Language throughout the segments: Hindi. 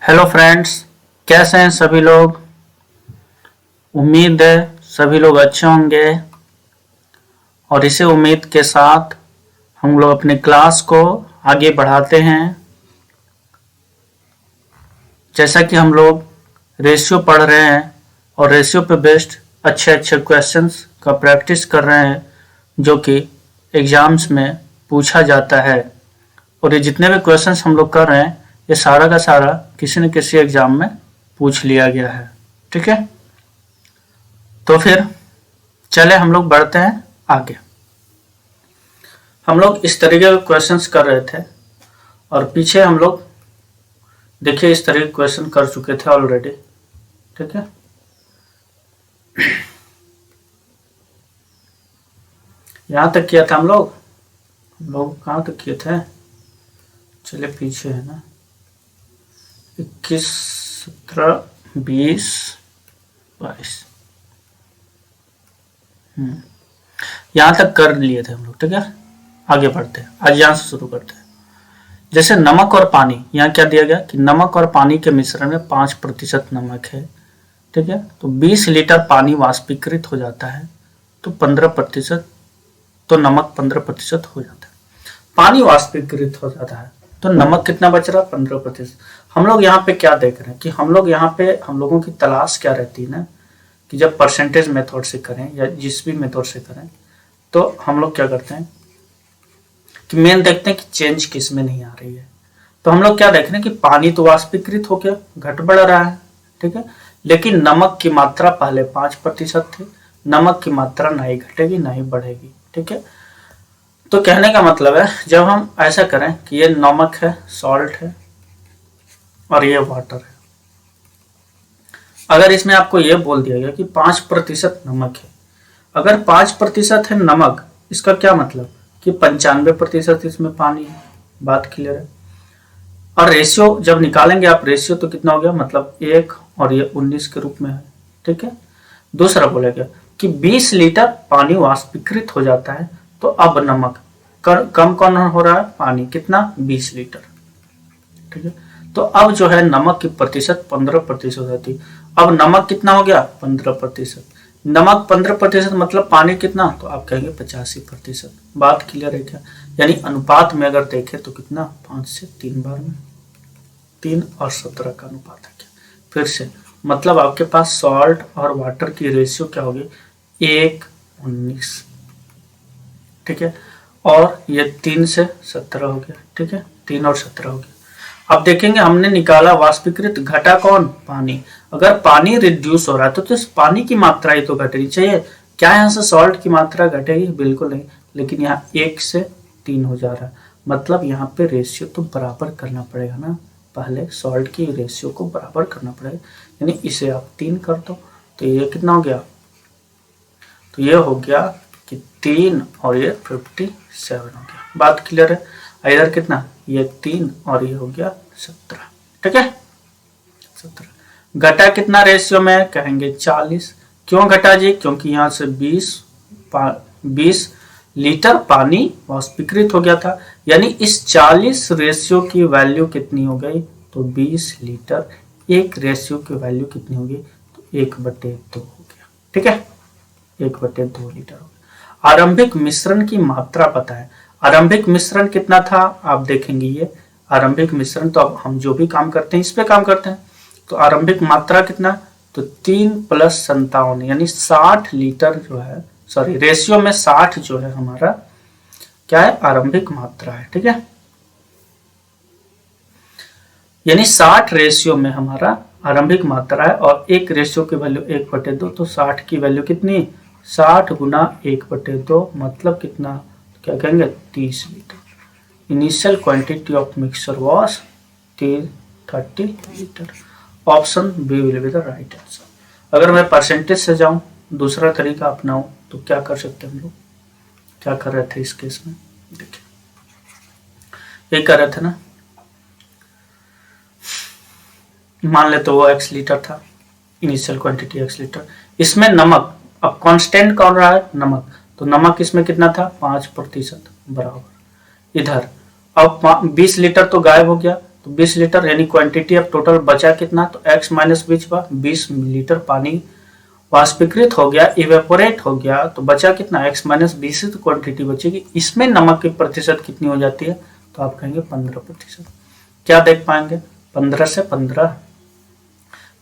हेलो फ्रेंड्स, कैसे हैं सभी लोग। उम्मीद है सभी लोग अच्छे होंगे और इसी उम्मीद के साथ हम लोग अपने क्लास को आगे बढ़ाते हैं। जैसा कि हम लोग रेशियो पढ़ रहे हैं और रेशियो पे बेस्ड अच्छे अच्छे क्वेश्चंस का प्रैक्टिस कर रहे हैं जो कि एग्जाम्स में पूछा जाता है। और ये जितने भी क्वेश्चंस हम लोग कर रहे हैं ये सारा का सारा किसी न किसी एग्जाम में पूछ लिया गया है। ठीक है, तो फिर चले हम लोग बढ़ते हैं आगे। हम लोग इस तरीके के क्वेश्चंस कर रहे थे और पीछे हम लोग देखिए इस तरह के क्वेश्चन कर चुके थे ऑलरेडी। ठीक है, यहां तक किया था हम लोग कहां तक किए थे। चलिए पीछे है ना, 21, 17, 20, 22 यहां तक कर लिए थे हम लोग। ठीक है, आगे बढ़ते हैं। आज यहां से शुरू करते हैं। जैसे नमक और पानी, यहाँ क्या दिया गया कि नमक और पानी के मिश्रण में 5% नमक है। ठीक है, तो 20 लीटर पानी वाष्पीकृत हो जाता है तो 15%, तो नमक 15% हो जाता है। पानी वाष्पीकृत हो जाता है तो नमक कितना बच रहा, 15%। हम लोग यहाँ पे क्या देख रहे हैं कि हम लोग यहाँ पे हम लोगों की तलाश क्या रहती है ना कि जब परसेंटेज मेथड से करें या जिस भी मेथड से करें तो हम लोग क्या करते हैं कि मेन देखते हैं कि चेंज किस में नहीं आ रही है। तो हम लोग क्या देख रहे हैं कि पानी तो वाष्पीकृत होकर घट बढ़ रहा है। ठीक है, लेकिन नमक की मात्रा पहले 5% थी, नमक की मात्रा ना ही घटेगी ना ही बढ़ेगी। ठीक है, तो कहने का मतलब है जब हम ऐसा करें कि ये नमक है, सॉल्ट है और ये वाटर है, अगर इसमें आपको ये बोल दिया गया कि 5% नमक है, अगर 5% है नमक, इसका क्या मतलब कि 95% इसमें पानी है। बात क्लियर है। और रेशियो जब निकालेंगे आप रेशियो तो कितना हो गया, मतलब 1 और ये 19 के रूप में है। ठीक है, दूसरा बोलेगा कि 20 लीटर पानी वाष्पीकृत हो जाता है तो अब नमक कम कौन हो रहा है, पानी कितना, 20 लीटर। ठीक है, तो अब जो है नमक की प्रतिशत 15% होती। अब नमक कितना हो गया, 15%। नमक 15% मतलब पानी कितना, तो आप कहेंगे 85%। बात क्लियर है क्या। यानी अनुपात में अगर देखें तो कितना, 5 से 3 बार में 3 और 17 का अनुपात है क्या। फिर से मतलब आपके पास सॉल्ट और वाटर की रेशियो क्या होगी, 1:19। ठीक है, और ये 3 से 17 हो गया। ठीक है, 3 और 17 हो गया। अब देखेंगे हमने निकाला वाष्पीकृत, घटा कौन, पानी। अगर पानी रिड्यूस हो रहा है तो पानी की मात्रा ही तो घटनी चाहिए। क्या यहाँ से सॉल्ट की मात्रा घटेगी, बिल्कुल नहीं, लेकिन यहाँ 1 से 3 हो जा रहा है, मतलब यहाँ पे रेशियो तो बराबर करना पड़ेगा ना, पहले सॉल्ट की रेशियो को बराबर करना पड़ेगा। यानी इसे आप 3 कर दो तो ये कितना हो गया, तो ये हो गया कि 3 और ये 57 हो गया। बात क्लियर है। इधर कितना, ये 3 और ये हो गया 17। ठीक है, 17 घटा कितना रेशियो में, कहेंगे 40। क्यों घटा जी, क्योंकि यहाँ से 20 लीटर पानी वाष्पीकृत हो गया था। यानी इस 40 रेशियो की वैल्यू कितनी हो गई, तो 20 लीटर। एक रेशियो की वैल्यू कितनी होगी, तो 1/2 हो गया। ठीक है, 1/2 लीटर हो गया। आरंभिक मिश्रण की मात्रा पता है। आरंभिक मिश्रण कितना था, आप देखेंगे ये आरंभिक मिश्रण, तो अब हम जो भी काम करते हैं इस पे काम करते हैं। तो आरंभिक मात्रा कितना, तो 3 + 57 यानी 60 लीटर जो है, सॉरी रेशियो में 60 जो है हमारा क्या है, आरंभिक मात्रा है। ठीक है, यानी 60 रेशियो में हमारा आरंभिक मात्रा है और एक रेशियो की वैल्यू 1/2, तो 60 की वैल्यू कितनी, 60 गुना 1/2 मतलब कितना, क्या कहेंगे, 30 litre. Initial quantity of mixture was 30 litre. Option B will be the right answer. अगर मैं परसेंटेज से जाऊं, दूसरा तरीका अपनाऊं, तो क्या कर सकते हैं हम लोग, क्या कर रहे थे इस केस में, देखिए ये कर रहे थे ना, मान ले तो वो x लीटर था, इनिशियल क्वांटिटी x लीटर। इसमें नमक, अब कांस्टेंट कौन रहा है, नमक, तो नमक इसमें कितना था, 5% बराबर। इधर अब 20 लीटर तो गायब हो गया, तो 20 लीटर, यानी क्वांटिटी ऑफ टोटल बचा कितना, तो x माइनस 20 लीटर पानी वाष्पीकृत हो गया, इवेपोरेट हो गया, तो बचा कितना x माइनस 20 तो क्वांटिटी बचेगी। इसमें नमक की प्रतिशत कितनी हो जाती है, तो आप कहेंगे 15%। क्या देख पाएंगे, 15 से 15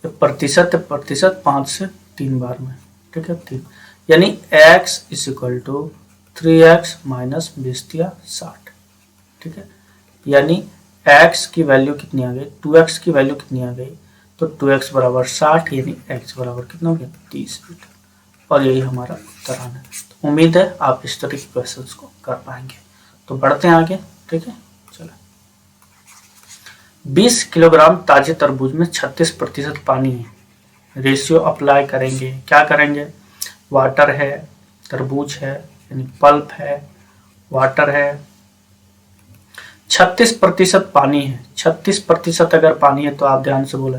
प्रतिशत 5 से 3 बार में, ठीक है 3, यानी x is equal to 3x minus 20 दिया 60, ठीक है, यानी x की वैल्यू कितनी आ गई, 2x की वैल्यू कितनी आ गई, तो 2x बराबर 60, यानी x बराबर कितना हो गया 30 लीटर, और यही हमारा उत्तर आना है। तो उम्मीद है आप इस तरह के क्वेश्चंस को कर पाएंगे। तो बढ़ते हैं आगे, ठीक है, चलो। 20 किलोग्राम ताजे तरबूज में 36% पानी है, रेशियो अप्लाई करेंगे, क्या करेंगे, वाटर है, तरबूज है, यानी पल्प है, वाटर है, 36% पानी है, 36% अगर पानी है तो आप ध्यान से बोले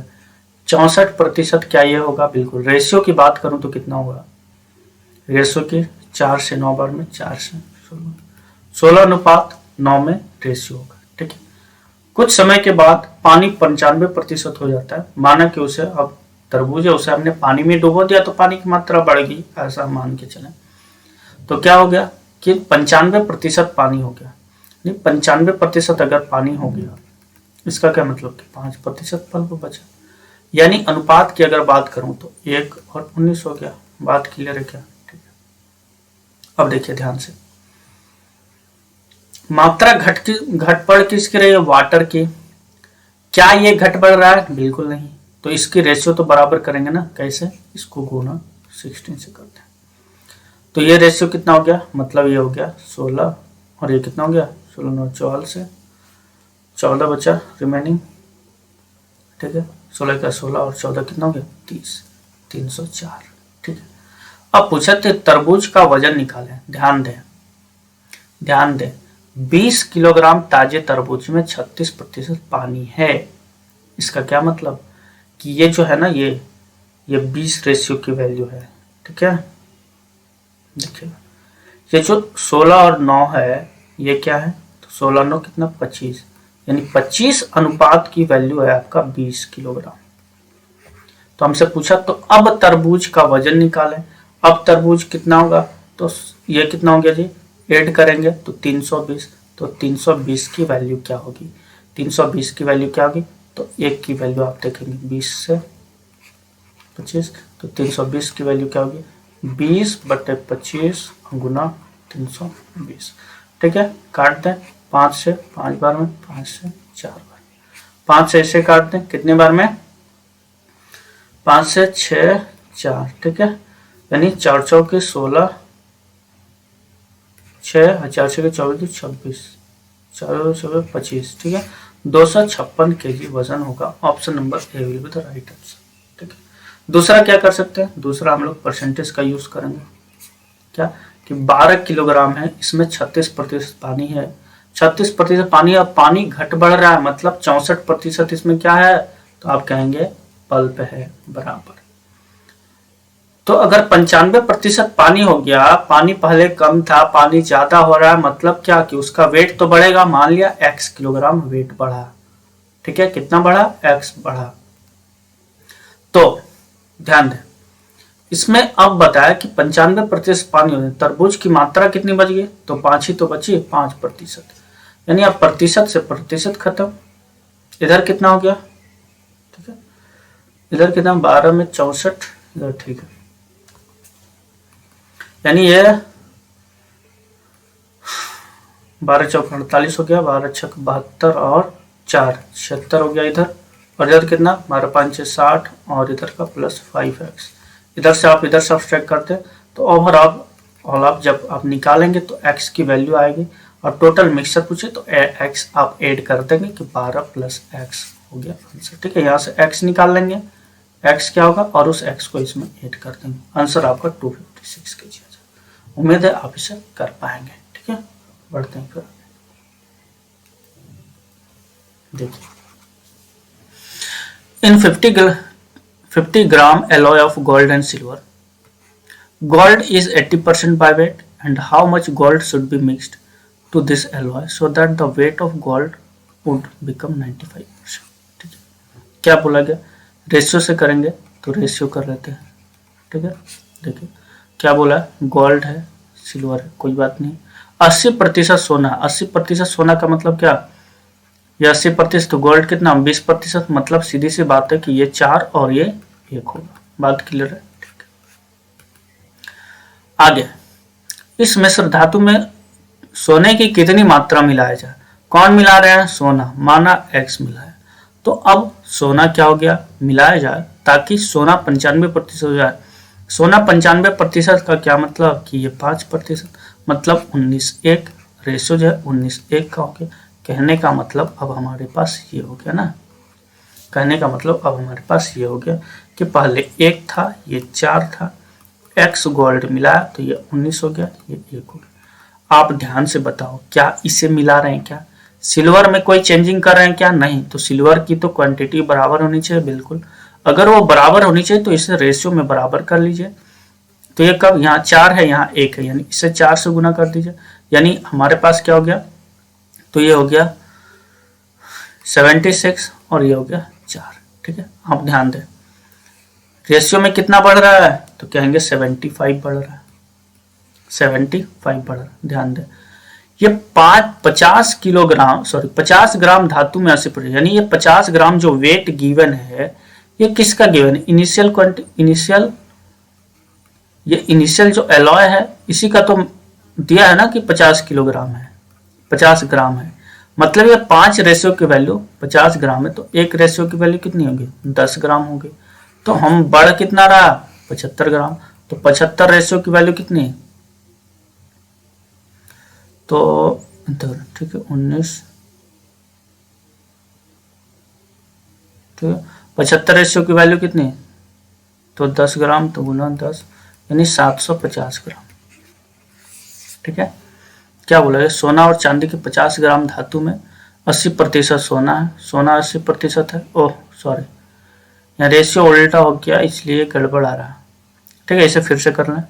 64% क्या ये होगा, बिल्कुल। रेशियो की बात करूं तो कितना होगा, रेशियो की 4 से 9 बार में 4 से 16:9 में रेशियो होगा, ठीक है। कुछ समय के बाद पानी 95% हो जाता है, माना कि उसे अब तरबूज है उसे हमने पानी में डुबो दिया तो पानी की मात्रा बढ़ गई, ऐसा मान के चले, तो क्या हो गया कि 95% पानी हो गया। 95% अगर पानी हो गया, इसका क्या मतलब कि 5% पल्प बचा, यानी अनुपात की अगर बात करूं तो 1 और 19 हो गया। बात क्लियर है क्या, ठीक है। अब देखिए ध्यान से, मात्रा घट बढ़ किसकी रही है, वाटर की। क्या ये घट बढ़ रहा है, बिल्कुल नहीं, तो इसकी रेशियो तो बराबर करेंगे ना, कैसे, इसको गुना 16 से करते हैं, तो ये रेशियो कितना हो गया, मतलब ये हो गया 16, और ये कितना हो गया 16 9 14 से 14 बचा रिमेनिंग, ठीक है, 16 का 16 और 14 कितना हो गया 30, 304, ठीक है। अब पूछा थे तरबूज का वजन निकालें, ध्यान दें 20 किलोग्राम ताजे तरबूज में 36% पानी है, इसका क्या मतलब कि ये जो है ना, ये 20 रेशियो की वैल्यू है, ठीक है। देखिए ये जो 16 और 9 है, ये क्या है, तो 16 9 कितना 25, यानी 25 अनुपात की वैल्यू है आपका 20 किलोग्राम। तो हमसे पूछा तो अब तरबूज का वजन निकालें, अब तरबूज कितना होगा, तो ये कितना हो गया जी, ऐड करेंगे तो 320, तो 320 की वैल्यू क्या होगी, 320 की वैल्यू क्या होगी, तो एक की वैल्यू आप देखेंगे 20 से 25, तो 320 की वैल्यू क्या होगी 20/25 गुना 320, ठीक है। काट दें 5 से 5 बार में, 5 से 4 बार, 5 से ऐसे काट दें कितने बार में, 5 से 6 4, ठीक है, यानी 4 चौके 16, 6 4 6 24 26, 4 6 25, ठीक है, 256 kg वजन होगा। Option number A will be the right answer, ठीक है। दूसरा क्या कर सकते हैं, दूसरा हम लोग परसेंटेज का यूज करेंगे, क्या कि 12 किलोग्राम है, इसमें 36% पानी है, 36% पानी, अब पानी घट बढ़ रहा है, मतलब 64% इसमें क्या है, तो आप कहेंगे पल्प है बराबर। तो अगर 95% पानी हो गया, पानी पहले कम था, पानी ज्यादा हो रहा है, मतलब क्या कि उसका वेट तो बढ़ेगा, मान लिया x किलोग्राम वेट बढ़ा, ठीक है, कितना बढ़ा, x बढ़ा। तो ध्यान दें, इसमें अब बताया कि 95% पानी हो, तरबूज की मात्रा कितनी बच गई, तो 5 ही तो बची, 5%, यानी अब प्रतिशत से प्रतिशत खत्म। इधर कितना हो गया, ठीक है, इधर कितना 12 में 64, इधर ठीक है, यानी ये 12 चौक 48 हो गया, 12 छक 72 और 4 76 हो गया इधर, और इधर कितना 12 5 60, और इधर का प्लस 5x, इधर से आप इधर सब्सट्रैक्ट करते हैं तो ओवरऑल आप जब आप निकालेंगे तो x की वैल्यू आएगी, और टोटल मिक्सचर पूछे तो x आप ऐड कर देंगे कि 12 + x हो गया आंसर, ठीक है। यहाँ से x निकाल लेंगे, x क्या होगा, और उस x को इसमें ऐड कर देंगे, आंसर आपका 256 kg आ जाएगा। उम्मीद है आप इसे कर पाएंगे, ठीक है। बढ़ते हैं फिर, देखिए इन 50 gram alloy of gold and silver, gold is 80% by weight, and how much gold should be mixed to this alloy so that the weight of gold would become 95%। ठीक है, क्या बोला गया, रेशियो से करेंगे तो रेशियो कर लेते हैं। ठीक है, देखिए क्या बोला, गोल्ड है, सिल्वर है, कोई बात नहीं। 80% सोना, 80% सोना का मतलब क्या, ये 80%, तो गोल्ड कितना 20%, मतलब सीधी सी बात है कि ये 4 और ये 1 होगा। बात क्लियर है। ठीक है, आगे इस मिश्र धातु में सोने की कितनी मात्रा मिलाया जाए, कौन मिला रहे हैं, सोना, माना x मिला है, तो अब सोना क्या हो गया, मिलाया जाए ताकि सोना 95% हो जाए। सोना 95% का क्या मतलब कि ये 5%, मतलब 19:1, रेशियो जो है 19:1 का हो गया। कहने का मतलब अब हमारे पास ये हो गया ना, कहने का मतलब अब हमारे पास ये हो गया कि पहले 1 था, ये 4 था, x गोल्ड मिलाया तो ये 19 हो गया, ये 1 हो गया। आप ध्यान से बताओ, क्या इसे मिला रहे हैं, क्या सिल्वर में कोई चेंजिंग कर रहे हैं क्या, नहीं, तो सिल्वर की तो क्वांटिटी बराबर होनी चाहिए, बिल्कुल। अगर वो बराबर होनी चाहिए तो इसे रेशियो में बराबर कर लीजिए। तो ये कब, यहाँ 4 है, यहाँ 1 है, यानी इसे 4 से गुना कर दीजिए, यानी हमारे पास क्या हो गया, तो ये हो गया 76 और ये हो गया 4। ठीक है, आप ध्यान दें, रेशियो में कितना बढ़ रहा है, तो कहेंगे 75 बढ़ रहा है, 75 बढ़ रहा है। ध्यान दें, ये 50 किलोग्राम, सॉरी 50 ग्राम धातु में 80%, यानी ये 50 ग्राम जो वेट गिवन है, ये किसका गिवन है, इनिशियल ये इनिशियल जो एलॉय है इसी का तो दिया है ना कि 50 किलोग्राम है, 50 ग्राम है, मतलब ये 5 रेशियो की वैल्यू 50 ग्राम है, तो 1 रेशियो की वैल्यू कितनी होगी, 10 ग्राम होगी। तो हम बढ़ कितना रहा, 75 ग्राम, तो 75 रेशियो की वैल्यू कितनी है, तो ठीक है 19, ठीक है 75 रेशियो की वैल्यू कितनी है, तो 10 ग्राम, तो गुना 10 यानी 750 ग्राम। ठीक है, क्या बोला है, सोना और चांदी के 50 ग्राम धातु में 80% सोना है, सोना 80% है, ओह सॉरी यहाँ रेशियो उल्टा हो गया इसलिए गड़बड़ आ रहा है। ठीक है, इसे फिर से कर लें,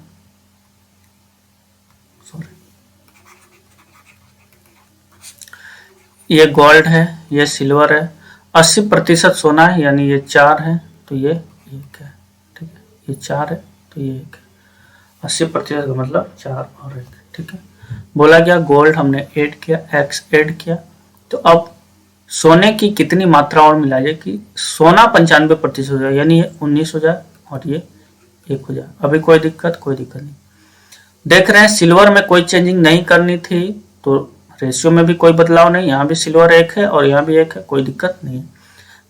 सॉरी, ये गोल्ड है, ये सिल्वर है, 80% सोना है, यानी ये 4 है तो ये 1 है। ठीक है, ये 4 है तो ये 1 है, 80% का मतलब 4 और 1। ठीक है, बोला गया गोल्ड हमने ऐड किया, x ऐड किया, तो अब सोने की कितनी मात्रा और मिला जाए कि सोना 95% हो जाए, यानी ये 19 हो जाए और ये 1 हो जाए। अभी कोई दिक्कत नहीं, देख रहे हैं सिल्वर में कोई चेंजिंग नहीं करनी थी तो रेशियो में भी कोई बदलाव नहीं, यहाँ भी सिल्वर 1 है और यहाँ भी 1 है, कोई दिक्कत नहीं है।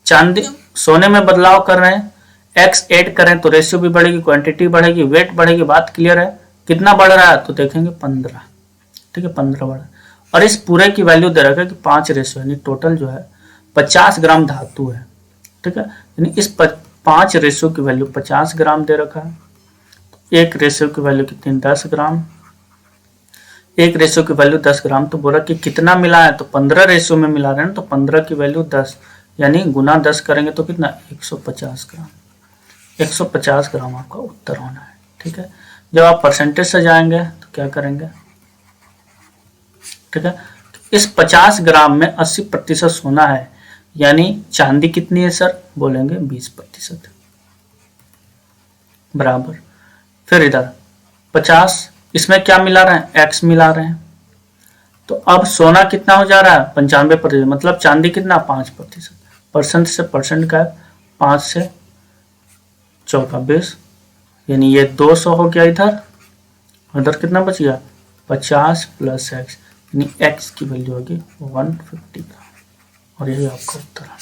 चांदी सोने में बदलाव कर रहे हैं, x ऐड करें तो रेशियो भी बढ़ेगी, क्वांटिटी बढ़ेगी, वेट बढ़ेगी, बात क्लियर है। कितना बढ़ रहा है तो देखेंगे 15। ठीक है, 15 बढ़ा, और इस पूरे की वैल्यू दे रखा है कि 5 रेशियो, यानी टोटल जो है 50 ग्राम धातु है। ठीक है, यानी इस 5 रेशियो की वैल्यू 50 ग्राम दे रखा है, तो 1 रेशियो की वैल्यू कितनी, 10 ग्राम, 1 रेशियो की वैल्यू 10 ग्राम, तो बोला कि कितना मिला है, तो 15 रेशियो में मिला रहे हैं, तो 15 की वैल्यू 10, यानी गुना 10 करेंगे तो कितना 150 ग्राम, 150 ग्राम आपका उत्तर होना है। ठीक है, जब आप परसेंटेज से जाएंगे तो क्या करेंगे, ठीक है, इस 50 ग्राम में 80% सोना है, यानी चांदी कितनी है सर, बोलेंगे 20% बराबर। फिर इधर 50, इसमें क्या मिला रहे हैं, x मिला रहे हैं, तो अब सोना कितना हो जा रहा है 95%, मतलब चांदी कितना 5%, परसेंट से परसेंट का 5 से 4 20, यानी ये 200 हो गया इधर कितना बच गया 50 प्लस x, यानी x की वैल्यू होगी 150 ग्राम, और यही आपका उत्तर है।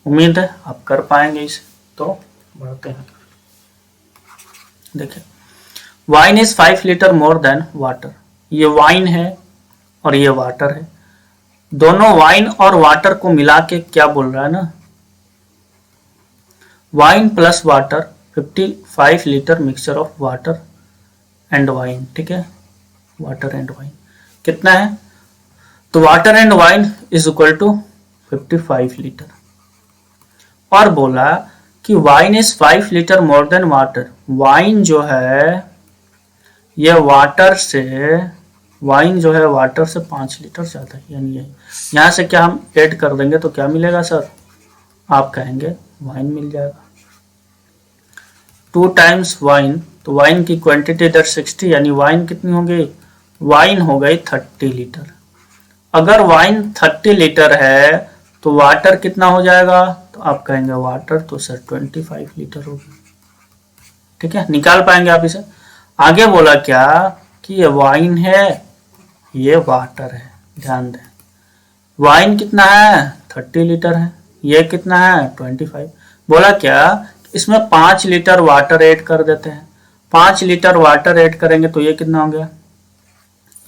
उम्मीद है आप कर पाएंगे इसे, तो बढ़ते हैं। देखिए, wine is 5 litre more than water, ये वाइन है और ये वाटर है, दोनों वाइन और वाटर को मिला के क्या बोल रहा है ना, wine plus water 55 litre mixture of water and wine. ठीक है, वाटर एंड वाइन कितना है, तो water and wine is equal to 55 litre, और बोला कि wine is 5 litre more than water, wine जो है ये वाटर से वाइन जो है वाटर से 5 लीटर ज़्यादा है, यानी यही। यहाँ से क्या हम ऐड कर देंगे तो क्या मिलेगा सर, आप कहेंगे वाइन मिल जाएगा। 2 टाइम्स वाइन, तो वाइन की क्वांटिटी इधर 60, यानी वाइन कितनी हो गई, वाइन हो गई 30 लीटर। अगर वाइन 30 लीटर है तो वाटर कितना हो जाएगा, तो आप कहेंगे वाटर तो सर 25 लीटर होगी। ठीक है, निकाल पाएंगे आप इसे। आगे बोला क्या कि ये वाइन है, ये वाटर है। ध्यान दें, वाइन कितना है 30 लीटर है, ये कितना है 25। बोला क्या, इसमें 5 लीटर वाटर ऐड कर देते हैं। 5 लीटर वाटर ऐड करेंगे तो ये कितना हो गया,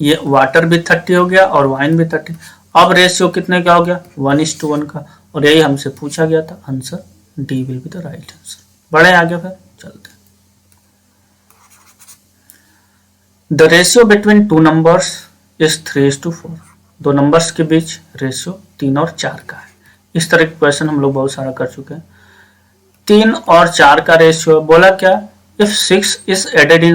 ये वाटर भी 30 हो गया और वाइन भी 30। अब रेशियो कितने का हो गया, 1:1 का, और यही हमसे पूछा गया था। Answer D will be the right answer. बढ़े आगे, फिर चलते। The ratio between 2 numbers is 3:4। 2 numbers के बीच रेशियो 3 और 4 का है। इस तरह के क्वेश्चन हम लोग बहुत सारा कर चुके हैं। 3 और 4 का रेशियो बोला क्या, if 6 is added in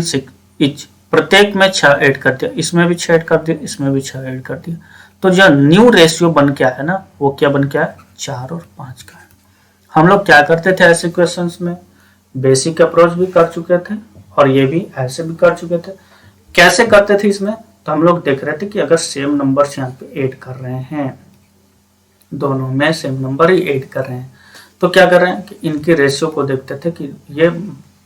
each, प्रत्येक में 6 ऐड कर दिया, इसमें भी 6 ऐड कर दिया, इसमें भी 6 ऐड कर दिया, तो जो न्यू रेशियो बन के आया ना, वो क्या बन के आया, 4 और 5 का है। हम लोग क्या करते थे ऐसे क्वेश्चंस में, बेसिक अप्रोच भी कर चुके थे और ये भी ऐसे भी कर चुके थे। कैसे करते थे इसमें, तो हम लोग देख रहे थे कि अगर सेम नंबर्स यहाँ पे ऐड कर रहे हैं, दोनों में सेम नंबर ही ऐड कर रहे हैं, तो क्या कर रहे हैं कि इनके रेशियो को देखते थे कि ये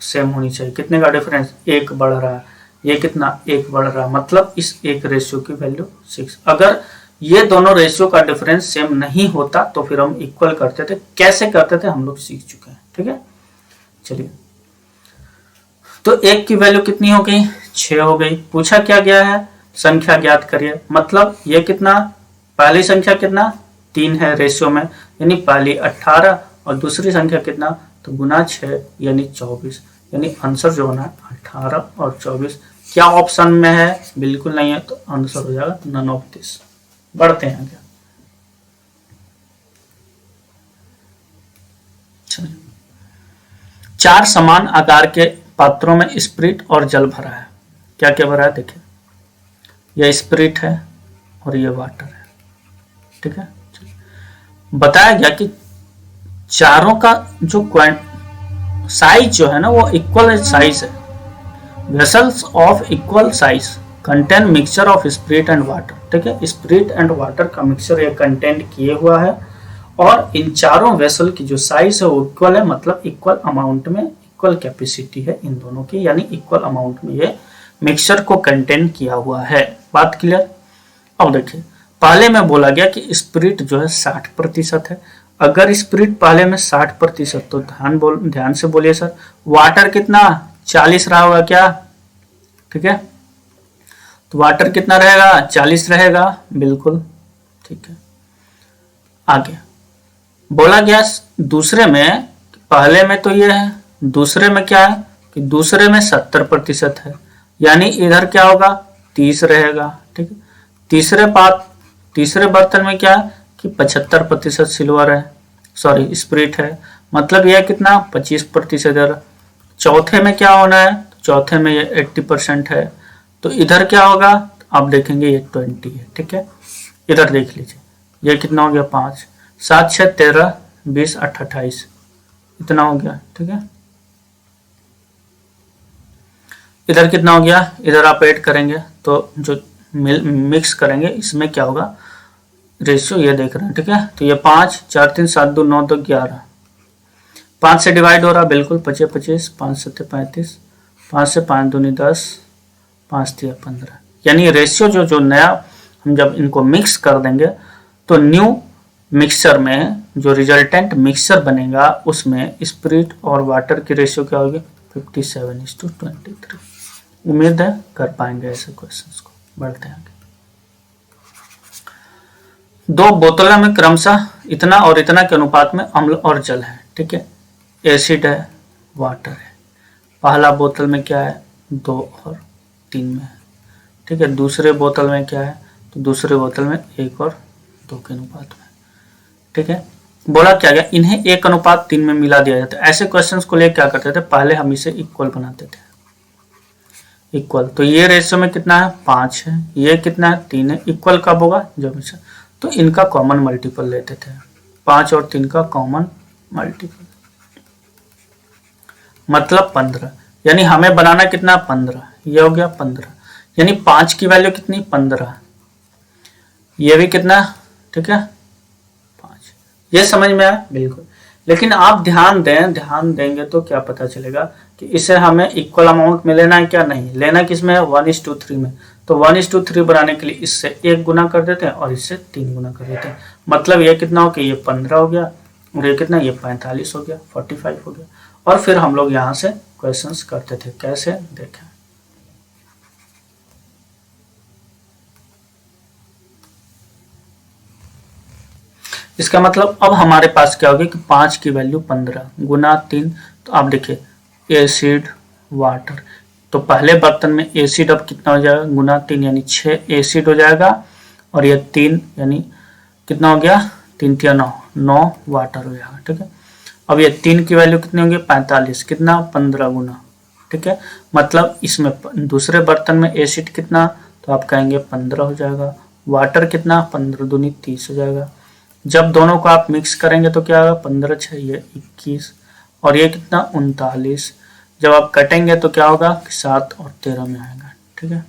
सेम होनी चाहिए। कितने का डिफरेंस, 1 बढ़ रहा है, ये कितना 1 बढ़ रहा है, मतलब इस एक रेशियो की वैल्यू 6। अगर ये दोनों रेशियो का डिफरेंस सेम नहीं होता तो फिर हम इक्वल करते थे। कैसे करते थे हम लोग सीख चुके हैं। ठीक है, चलिए, तो 1 की वैल्यू कितनी हो गई, 6 हो गई। पूछा क्या गया है, संख्या ज्ञात करिए, मतलब ये कितना, पहली संख्या कितना 3 है रेशियो में, यानी पहली 18 और दूसरी संख्या कितना, तो गुना 6 यानी 24, यानी आंसर जो होना है 18 और 24। क्या ऑप्शन में है, बिल्कुल नहीं है, तो आंसर हो जाएगा नन ऑफ दिस। बढ़ते हैं क्या, 4 समान आकार के पात्रों में स्पिरिट और जल भरा है। क्या क्या भरा है देखिए, यह स्पिरिट है और ये वाटर है। ठीक है, बताया गया कि चारों का जो साइज जो है ना, वो इक्वल साइज है। Vessels of equal size contain mixture of spirit and water. ठीक है, स्पिरिट एंड वाटर का मिक्सचर ये कंटेंट किए हुआ है, और इन चारों वेसल की जो साइज है वो इक्वल है, मतलब इक्वल अमाउंट में, इक्वल कैपेसिटी है इन दोनों की, यानी इक्वल अमाउंट में ये मिक्सचर को कंटेन किया हुआ है। बात क्लियर। अब देखिए, पहले में बोला गया कि स्पिरिट जो है 60% है। अगर स्पिरिट पहले में 60%, तो ध्यान से बोलिए सर, वाटर कितना 40 रहा होगा क्या। ठीक है, तो वाटर कितना रहेगा, 40 रहेगा, बिल्कुल ठीक है। आगे बोला गया दूसरे में, पहले में तो ये है, दूसरे में क्या है कि दूसरे में 70% है, यानी इधर क्या होगा 30 रहेगा। ठीक है, तीसरे बर्तन में क्या है कि 75% सिल्वर है, सॉरी स्पिरिट है, मतलब यह कितना 25% है। चौथे में क्या होना है, चौथे में ये 80% है, तो इधर क्या होगा, आप देखेंगे ये 20 है। ठीक है, इधर देख लीजिए, ये कितना हो गया 5, 7 6 13 20 8 28, इतना हो गया। ठीक है, इधर कितना हो गया, इधर आप ऐड करेंगे तो जो मिक्स करेंगे इसमें क्या होगा, रेशियो ये देख रहे हैं। ठीक है, तो ये 5 4 3 7 2 9 2 11, 5 से डिवाइड हो रहा, बिल्कुल 25 25, 5 7 35, 5 से 5 दूनी 10, 5 3 15, यानी रेशियो जो नया हम जब इनको मिक्स कर देंगे तो न्यू मिक्सचर में जो रिजल्टेंट मिक्सचर बनेगा उसमें स्पिरिट और वाटर की रेशियो क्या होगी 57:23। उम्मीद है कर पाएंगे ऐसे क्वेश्चंस को। बढ़ते हैं आगे। 2 बोतलों में क्रमशः इतना और इतना के अनुपात में अम्ल और जल है। ठीक है, एसिड है, वाटर है। पहला बोतल में क्या है 2 और 3 में है। ठीक है, दूसरे बोतल में क्या है, तो दूसरे बोतल में 1 और 2 के अनुपात में। ठीक है, बोला क्या गया, इन्हें 1:3 में मिला दिया जाता है। ऐसे क्वेश्चंस को लेकर क्या करते थे, पहले हम इसे इक्वल बनाते थे। इक्वल। तो ये रेशियो में कितना है 5 है, ये कितना है 3 है। इक्वल कब होगा जब इसे, तो इनका कॉमन मल्टीपल लेते थे, 5 और 3 का कॉमन मल्टीपल मतलब 15। यानी हमें बनाना कितना 15, ये हो गया 15। यानी 5 की वैल्यू कितनी 15, ये भी कितना, ठीक है 5। ये समझ में आया बिल्कुल। लेकिन आप ध्यान दें, ध्यान देंगे तो क्या पता चलेगा कि इसे हमें इक्वल अमाउंट में लेना है क्या, नहीं लेना। किसमें है 1:3 में। तो 1:3 बनाने के लिए इससे 1 गुना कर देते हैं और इससे 3 गुना कर देते हैं। मतलब ये कितना हो गया, ये 15 हो गया और ये कितना, ये 45 हो गया, 45 हो गया। और फिर हम लोग यहाँ से क्वेश्चंस करते थे, कैसे देखें। इसका मतलब अब हमारे पास क्या होगी कि 5 की वैल्यू 15 गुना 3। तो आप देखिए एसिड वाटर, तो पहले बर्तन में एसिड अब कितना हो जाएगा गुना 3 यानी 6 एसिड हो जाएगा और ये 3 यानी कितना हो गया 3 3 9 वाटर हो जाएगा, ठीक है। अब ये 3 की वैल्यू कितनी होगी 45, कितना 15 गुना, ठीक है। मतलब इसमें दूसरे बर्तन में एसिड कितना, तो आप कहेंगे 15 हो जाएगा। वाटर कितना 15 दूनी 30 हो जाएगा। जब दोनों को आप मिक्स करेंगे तो क्या होगा 15 6 ये 21 और ये कितना 39। जब आप कटेंगे तो क्या होगा 7 और 13 में आएगा, ठीक है।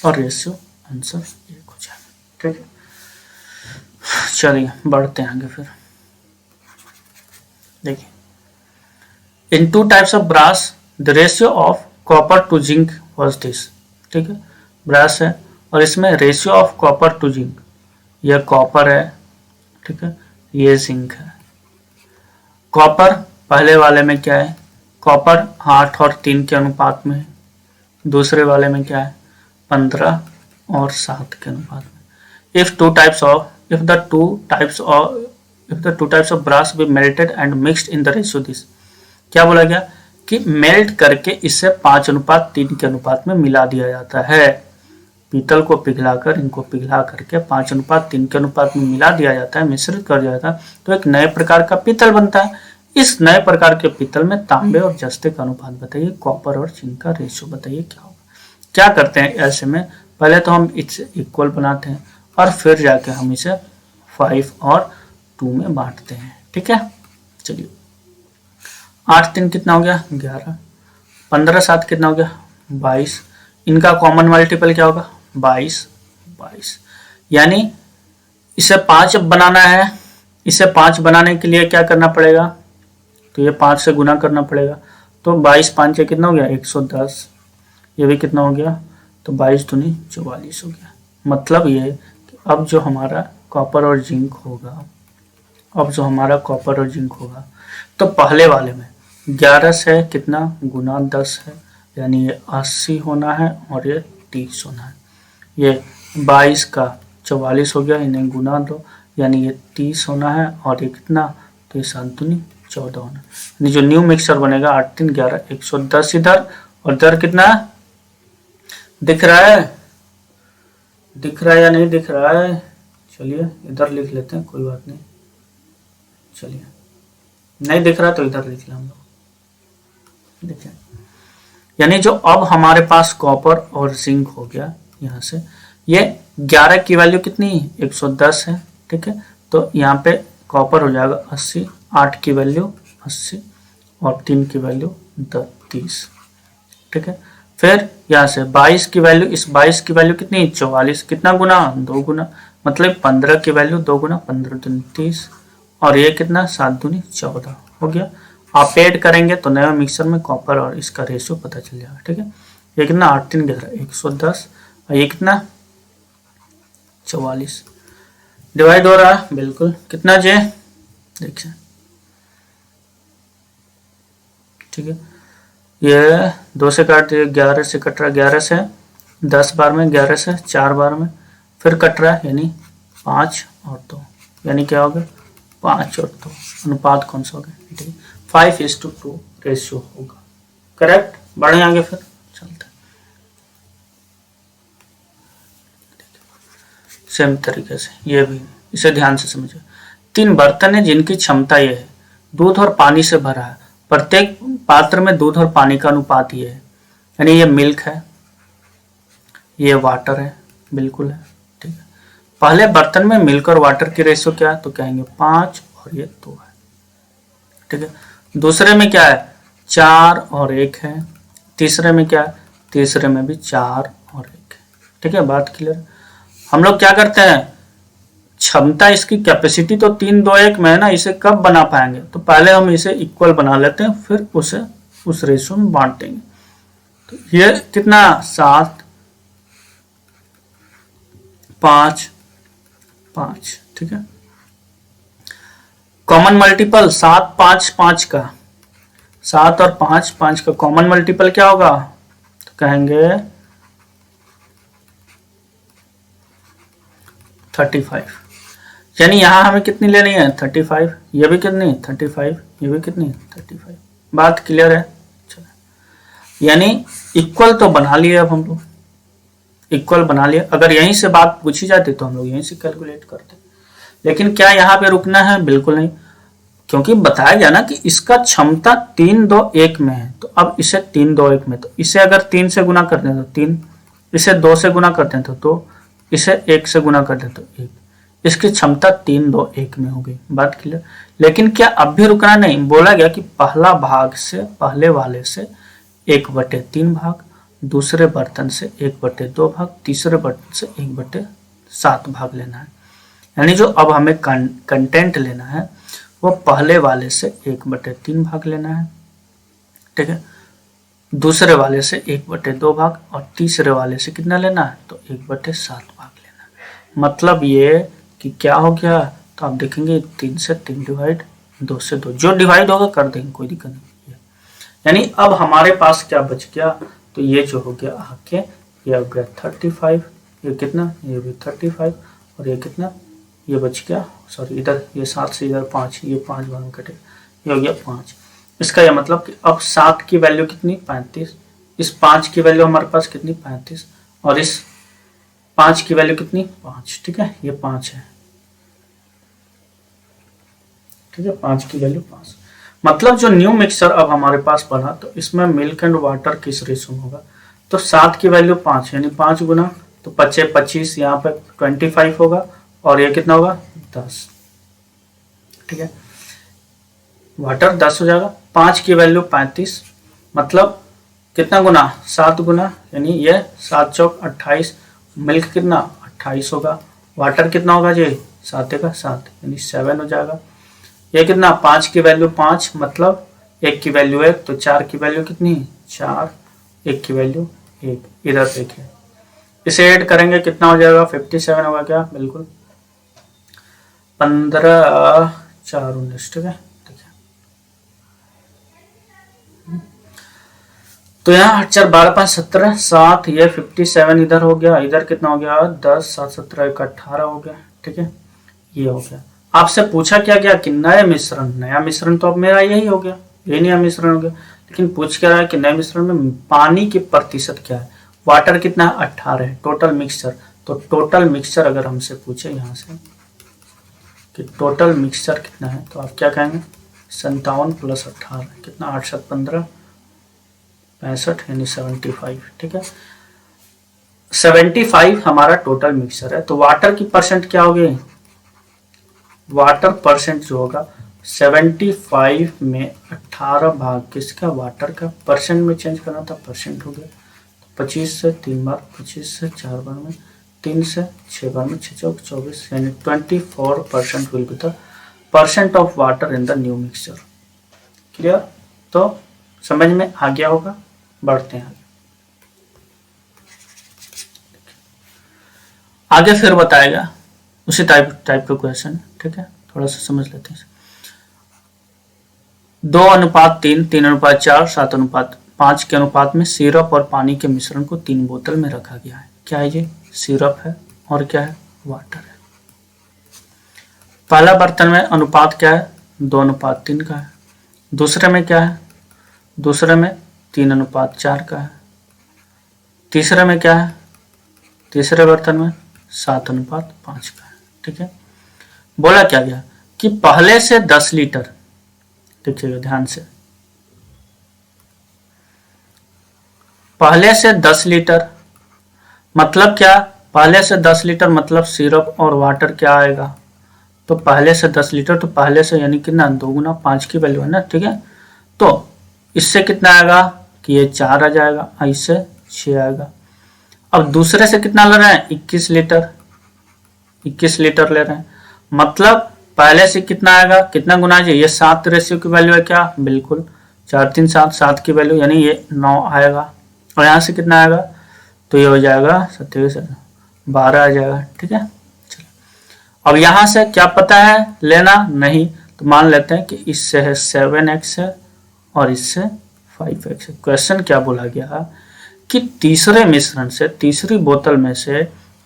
और रेशियो आंसर 1 हो जाएगा, ठीक है। चलिए बढ़ते हैं आगे। फिर देखिए in 2 types of brass the ratio of copper to zinc was this, ठीक है। ब्रास है और इसमें ratio of copper to zinc, यह कॉपर है, ठीक है, ये जिंक है। कॉपर पहले वाले में क्या है, कॉपर 8 और 3 के अनुपात में है। दूसरे वाले में क्या है 15 और 7 के अनुपात में। If the two types of brass be melted and mixed in the ratio this, क्या बोला गया कि मेल्ट करके इसे 5:3 के अनुपात में मिला दिया जाता है। पीतल को पिघलाकर, इनको पिघला करके 5:3 के अनुपात में मिला दिया जाता है, मिश्रित कर दिया जाता है, तो एक नए प्रकार का पीतल बनता है। इस नए प्रकार के पीतल में तांबे और जस्ते का अनुपात बताइए, कॉपर और जिंक का रेशियो बताइए क्या होगा। क्या करते हैं ऐसे में, पहले तो हम इसे इक्वल बनाते हैं और फिर जाके हम इसे 5 और 2 में बांटते हैं, ठीक है। चलिए 8 3 कितना हो गया 11, 15 7 कितना हो गया 22। इनका कॉमन मल्टीपल क्या होगा 22। यानी इसे 5 बनाना है, इसे 5 बनाने के लिए क्या करना पड़ेगा, तो ये 5 से गुना करना पड़ेगा। तो 22 5 कितना हो गया 110, ये भी कितना हो गया, तो 22 दूनी 44 हो गया। मतलब ये कि अब जो हमारा कॉपर और जिंक होगा, तो पहले वाले में 11 से कितना गुना 10 है, यानी ये 80 होना है और ये 30 होना है। ये 22 का 44 हो गया, इन्हें गुना दो, यानी ये 30 होना है और ये कितना, तो ये 7 दूनी 14 होना है। यानी जो न्यू मिक्सचर बनेगा 8 3 11 110 इधर और इधर कितना दिख रहा है या नहीं दिख रहा है। चलिए इधर लिख लेते हैं, कोई बात नहीं। चलिए नहीं दिख रहा तो इधर लिख लें हम लोग, देखिए। यानी जो अब हमारे पास कॉपर और जिंक हो गया, यहाँ से ये 11 की वैल्यू कितनी 110 है, ठीक है। तो यहाँ पे कॉपर हो जाएगा 80, 8 की वैल्यू 80 और 3 की वैल्यू 30, ठीक है। फिर यहाँ से 22 की वैल्यू, इस 22 की वैल्यू कितनी 44, कितना गुना 2 गुना, मतलब 15 की वैल्यू 2 गुना 15 दूनी 30 और ये कितना 7 दूनी 14 हो गया। आप ऐड करेंगे तो नया मिक्सचर में कॉपर और इसका रेशियो पता चल जाएगा, ठीक है। ये कितना 8 3 11 110 और ये कितना 44 डिवाइड हो रहा है, बिल्कुल कितना जे देखिए, ठीक है। ये 2 से काट दिया, 11 से कट रहा है, 11 से 10 बार में, 11 से 4 बार में, फिर कट रहा है यानी 5 और 2, यानी क्या हो गया 5 और 2 अनुपात कौन सा हो गया, ठीक है 5:2 रेशियो होगा, करेक्ट। बढ़े आगे फिर चलते हैं सेम तरीके से, ये भी इसे ध्यान से समझिए। 3 बर्तन है जिनकी क्षमता ये है, दूध और पानी से भरा है, प्रत्येक पात्र में दूध और पानी का अनुपात ये है, यानी ये मिल्क है, ये वाटर है, बिल्कुल है, ठीक है। पहले बर्तन में मिल्क और वाटर की रेशियो क्या है, तो कहेंगे 5 और ये 2 है, ठीक है। दूसरे में क्या है, 4 और 1 है। तीसरे में क्या है, तीसरे में भी 4 और 1 है, ठीक है। बात क्लियर। हम लोग क्या करते हैं, क्षमता इसकी कैपेसिटी तो 3 2 1 में है ना, इसे कब बना पाएंगे, तो पहले हम इसे इक्वल बना लेते हैं, फिर उसे उस रेशियो में बांट देंगे। तो ये कितना, 7 5 5, ठीक है। कॉमन मल्टीपल 7 5 5 का, 7 और 5 5 का कॉमन मल्टीपल क्या होगा, तो कहेंगे 35। यानी यहां हमें कितनी लेनी है, 35। ये भी कितनी, 35। ये भी कितनी, 35। बात क्लियर है। चलो, यानी इक्वल तो बना लिए, अब हम लोग इक्वल बना लिए। अगर यहीं से बात पूछी जाती तो हम लोग यहीं से कैलकुलेट करते, लेकिन क्या यहाँ पे रुकना है, बिल्कुल नहीं, क्योंकि बताया गया ना कि इसका क्षमता 3 2 1 में है। तो अब इसे 3 2 1 में, तो इसे अगर 3 से गुना करते हैं तो 3, इसे 2 से गुना करते हैं तो 2, इसे 1 से गुना करते हैं तो 1, इसकी क्षमता 3 2 1 में हो गई। बात क्लियर। लेकिन क्या अब भी रुकना नहीं, बोला गया कि पहला भाग से, पहले वाले से 1/3 भाग, दूसरे बर्तन से 1/2 भाग, तीसरे बर्तन से 1/7 भाग लेना है। यानी जो अब हमें कंटेंट लेना है वो पहले वाले से 1/3 भाग लेना है, ठीक है। दूसरे वाले से 1/2 भाग और तीसरे वाले से कितना लेना है, तो 1/7 भाग लेना है। मतलब ये कि क्या हो गया, तो आप देखेंगे 3 से 3 डिवाइड, 2 से 2, जो डिवाइड होगा कर देंगे, कोई दिक्कत नहीं। यानी अब हमारे पास क्या बच गया, तो ये जो हो गया आके ये हो गया 35, ये कितना, ये भी 35, और ये कितना, ये बच गया, सॉरी इधर ये 7 से इधर 5, ये 5 भाग में कटे, ये हो गया 5। इसका यह मतलब कि अब 7 की वैल्यू कितनी, 35, इस 5 की वैल्यू हमारे पास कितनी, 35, और इस 5 की वैल्यू कितनी, 5, ठीक है। ये 5 है, ठीक है, 5 की वैल्यू 5। मतलब जो न्यू मिक्सचर अब हमारे पास बना, तो इसमें मिल्क एंड वाटर किस रेशियो में होगा, तो 7 की वैल्यू 5, यानी 5 गुना, तो 25 25, यहाँ पर 25 होगा, और ये कितना होगा, 10, ठीक है। वाटर 10 हो जाएगा, 5 की वैल्यू 35, मतलब कितना गुना, 7 गुना, यानी ये 7 चौक 28, मिल्क कितना 28 होगा, वाटर कितना होगा जी, 7 का 7, यानी 7 हो जाएगा। ये कितना, 5 की वैल्यू 5, मतलब 1 की वैल्यू 1, तो 4 की वैल्यू कितनी, 4, 1 की वैल्यू 1, इधर देखिए, इसे ऐड करेंगे कितना हो जाएगा, 57 होगा क्या, बिल्कुल, 15 4 19, ठीक है। तो यहाँ 4 12 5 17 7, ये 57 इधर हो गया, इधर कितना हो गया, 10 7 17 1 18 हो गया, ठीक है। ये हो गया। आपसे पूछा क्या गया कि नए मिश्रण, नया मिश्रण तो अब मेरा यही हो गया, ये नया मिश्रण हो गया, लेकिन पूछ क्या रहा है कि नए मिश्रण में पानी की प्रतिशत क्या है, वाटर कितना है, 18 है, टोटल मिक्सचर। तो टोटल मिक्सचर अगर हमसे पूछे यहाँ से कि टोटल मिक्सचर कितना है, तो आप क्या कहेंगे, 57 + 18 कितना, 8 7 15 65, यानी 75, ठीक है। 75 हमारा टोटल मिक्सचर है। तो वाटर की परसेंट क्या होगी, वाटर परसेंट जो होगा 75 में 18 भाग किसका, वाटर का, परसेंट में चेंज करना था, परसेंट हो गया, 25 से 3 बार, 25 से 4 बार में, 3 से 6 बार में, 6 चौक 24, यानी 24% will be the percent of water in the new mixture. Clear, तो समझ में आ गया होगा। बढ़ते हैं आगे, फिर बताएगा उसी टाइप का क्वेश्चन, ठीक है, थोड़ा सा समझ लेते हैं। 2:3, 3:4, 7:5 के अनुपात में सिरप और पानी के मिश्रण को 3 बोतल में रखा गया है। क्या है ये, सिरप है, और क्या है, वाटर है। पहला बर्तन में अनुपात क्या है, 2:3 का है। दूसरे में क्या है, दूसरे में 3:4 का है। तीसरे में क्या है, तीसरे बर्तन में 7:5 का है, ठीक है। बोला क्या गया कि पहले से 10 लीटर, देखिएगा ध्यान से, पहले से 10 लीटर मतलब क्या, पहले से 10 लीटर मतलब सिरप और वाटर क्या आएगा, तो पहले से 10 लीटर, तो पहले से यानी कितना 2 गुना 5 की वैल्यू है ना, ठीक है। तो इससे कितना आएगा कि ये 4 आ जाएगा, इससे 6 आएगा। अब दूसरे से कितना ले रहे हैं 21 लीटर, 21 लीटर ले रहे हैं, मतलब पहले से कितना आएगा, कितना गुना है, ये 7 रेशियो की वैल्यू है क्या, बिल्कुल 4 3 7, 7 की वैल्यू यानी ये 9 आएगा। और यहाँ से कितना आएगा, तो ये हो जाएगा 27 12 आ जाएगा, ठीक है। चलो अब यहाँ से क्या पता है लेना नहीं, तो मान लेते हैं कि इससे है 7x है और इससे 5x है। क्वेश्चन क्या बोला गया कि तीसरे मिश्रण से, तीसरी बोतल में से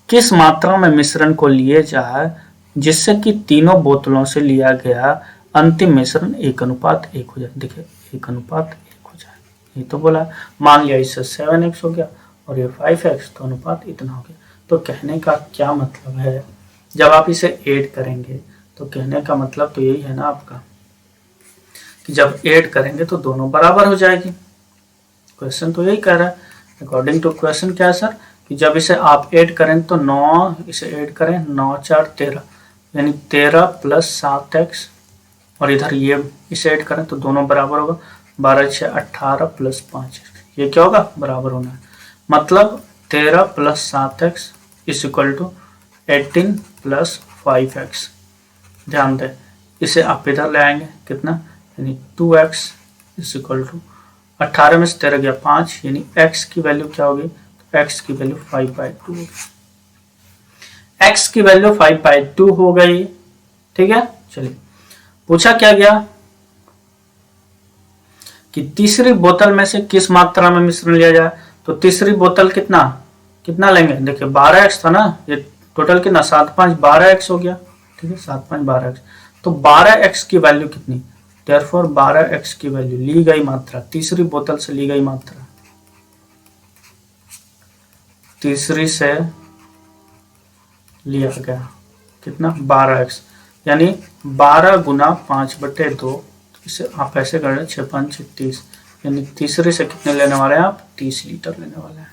किस मात्रा में मिश्रण को लिए जाए जिससे कि तीनों बोतलों से लिया गया अंतिम मिश्रण 1:1 हो जाए। देखिए 1:1 हो जाए, ये तो बोला। मान लिया इससे 7x हो गया और ये 5x, तो अनुपात इतना हो गया। तो कहने का क्या मतलब है, जब आप इसे ऐड करेंगे तो कहने का मतलब तो यही है ना आपका कि जब ऐड करेंगे तो दोनों बराबर हो जाएगी। क्वेश्चन तो यही कह रहा है। अकॉर्डिंग टू क्वेश्चन क्या है सर, कि जब इसे आप ऐड करें तो 9, इसे ऐड करें 9 4 13 यानी 13 प्लस 7x, और इधर ये इसे ऐड करें तो दोनों बराबर होगा, 12 6 18 प्लस 5, ये क्या होगा बराबर होना है। मतलब 13 plus 7x is equal to 18 plus 5x। ध्यान दें इसे आप इधर ले आएंगे कितना, यानी 2x इज इक्वल टू 18 में से 13 गया 5, यानी x की वैल्यू क्या होगी, तो x की वैल्यू 5/2 होगी। x की वैल्यू 5/2 हो गई, ठीक है। चलिए पूछा क्या गया कि तीसरी बोतल में से किस मात्रा में मिश्रण लिया जाए, तो तीसरी बोतल कितना कितना लेंगे, देखिए 12x था ना, ये टोटल कितना 7 5 12x हो गया, ठीक है 7 5 12x। तो 12x की वैल्यू कितनी, देयरफॉर 12x की वैल्यू ली गई मात्रा, तीसरी बोतल से ली गई मात्रा, तीसरी से लिया गया कितना 12x, यानी 12 गुना 5/2, इसे आप ऐसे कर रहे 6 5 30, यानी तीसरे से कितने लेने वाले हैं आप 30 लीटर लेने वाले हैं।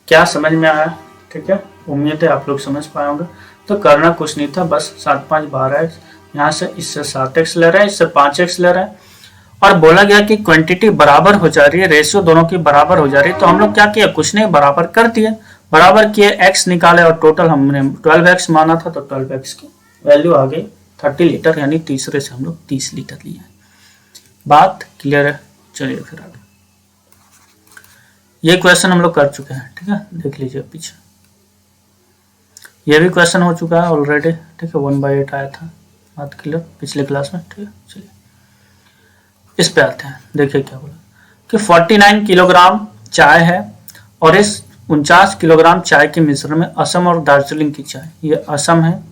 क्या समझ में आया, ठीक है, उम्मीद है आप लोग समझ पाए होंगे। तो करना कुछ नहीं था, बस 7 5 12x, यहाँ से इससे 7x ले रहे हैं, इससे 5x ले रहे हैं, और बोला गया कि क्वांटिटी बराबर हो जा रही है, रेशियो दोनों की बराबर हो जा रही है। तो हम लोग क्या किया, कुछ नहीं बराबर कर दिए, बराबर किए x निकाले और टोटल हमने 12x माना था, तो 12x की वैल्यू आ गई 30 लीटर, यानी तीसरे से हम लोग 30 लीटर लिए। बात क्लियर है। चलिए फिर आगे, ये क्वेश्चन हम लोग कर चुके हैं, ठीक है, देख लीजिए पीछे, ये भी क्वेश्चन हो चुका है ऑलरेडी, ठीक है 1/8 आया था, बात क्लियर पिछले क्लास में, ठीक है। चलिए इस पे आते हैं, देखिए क्या बोला कि 49 किलोग्राम चाय है और इस 49 किलोग्राम चाय के मिश्रण में असम और दार्जिलिंग की चाय, ये असम है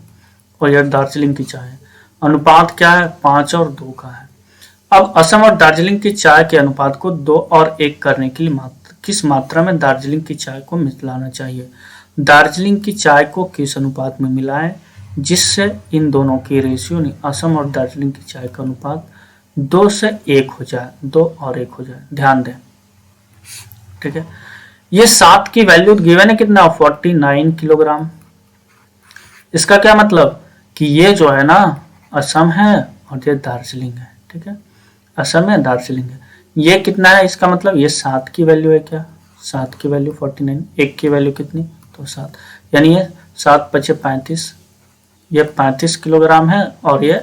और यह दार्जिलिंग की चाय है, अनुपात क्या है 5 और 2 का है। अब असम और दार्जिलिंग की चाय के अनुपात को 2 और 1 करने के लिए किस मात्रा में दार्जिलिंग की चाय को मिलाना चाहिए, दार्जिलिंग की चाय को किस अनुपात में मिलाएं जिससे इन दोनों की रेशियो नहीं, असम और दार्जिलिंग की चाय का अनुपात 2 से 1 हो जाए, 2 और 1 हो जाए। ध्यान दें, ठीक है, ये 7 की वैल्यू गिवन है कितना 49 किलोग्राम। इसका क्या मतलब कि ये जो है ना असम है और ये दार्जिलिंग है, ठीक है, असम है दार्जिलिंग है। ये कितना है, इसका मतलब ये 7 की वैल्यू है क्या, 7 की वैल्यू 49, 1 की वैल्यू कितनी, तो 7, यानी ये 7 5 35, ये 35 किलोग्राम है और ये